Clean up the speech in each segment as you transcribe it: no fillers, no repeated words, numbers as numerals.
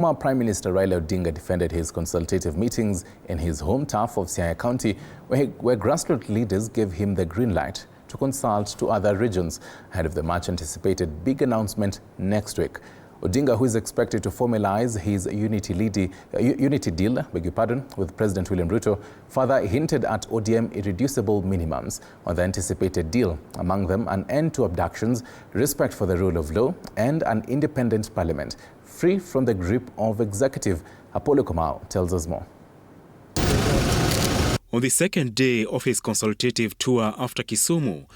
Former Prime Minister Raila Odinga defended his consultative meetings in his home turf of Siaya County, where grassroots leaders gave him the green light to consult to other regions ahead of the much-anticipated big announcement next week. Odinga, who is expected to formalize his unity deal with President William Ruto, further hinted at ODM irreducible minimums on the anticipated deal, among them an end to abductions, respect for the rule of law, and an independent parliament, free from the grip of executive. Apollo Komao tells us more. On the second day of his consultative tour after Kisumu,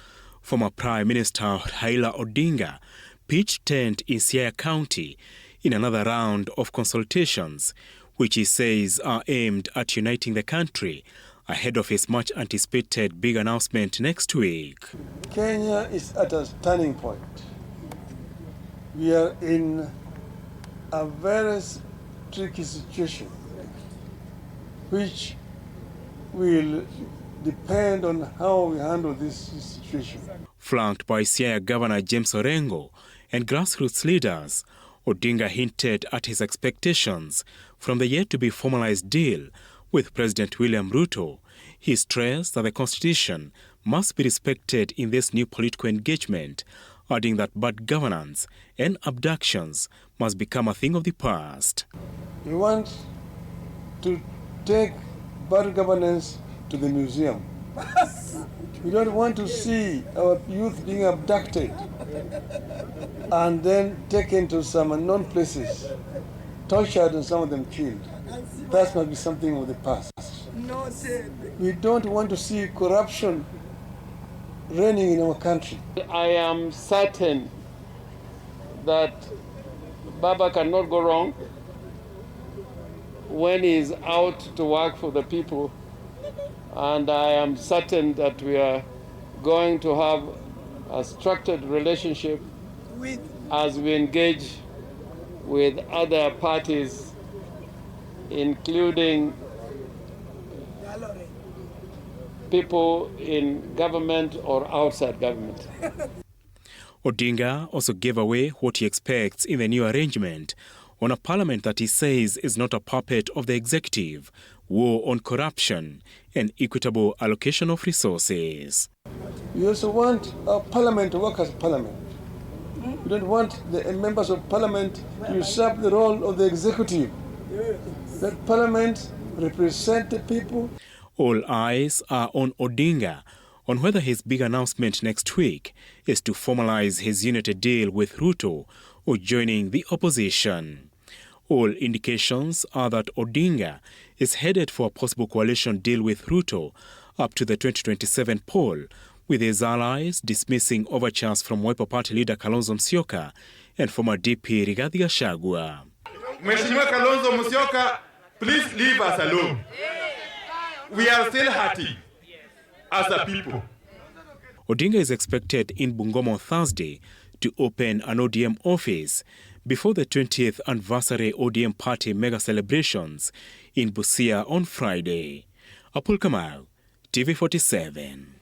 former Prime Minister Raila Odinga pitched tent in Siaya County in another round of consultations, which he says are aimed at uniting the country ahead of his much-anticipated big announcement next week. Kenya is at a turning point. We are in a very tricky situation, which will depend on how we handle this situation. Flanked by Siaya Governor James Orengo and grassroots leaders, Odinga hinted at his expectations from the yet-to-be formalized deal with President William Ruto. He stressed that the Constitution must be respected in this new political engagement, adding that bad governance and abductions must become a thing of the past. We want to take bad governance to the museum. We don't want to see our youth being abducted and then taken to some unknown places, tortured and some of them killed. That must be something of the past. We don't want to see corruption reigning in our country. I am certain that Baba cannot go wrong when he is out to work for the people, and I am certain that we are going to have a structured relationship as we engage with other parties, including people in government or outside government. Odinga also gave away what he expects in the new arrangement on a parliament that he says is not a puppet of the executive, war on corruption, and equitable allocation of resources. We also want our parliament to work as a parliament. We don't want the members of parliament to usurp the role of the executive. That parliament represents the people. All eyes are on Odinga on whether his big announcement next week is to formalize his unity deal with Ruto or joining the opposition. All indications are that Odinga is headed for a possible coalition deal with Ruto up to the 2027 poll, with his allies dismissing overtures from Wiper Party leader Kalonzo Musyoka and former DP Rigathi Gachagua. Mheshimiwa Kalonzo Musyoka, please leave us alone. We are still hurting as a people. Odinga is expected in Bungoma on Thursday to open an ODM office before the 20th anniversary ODM party mega celebrations in Busia on Friday. Apollo Komao, TV 47.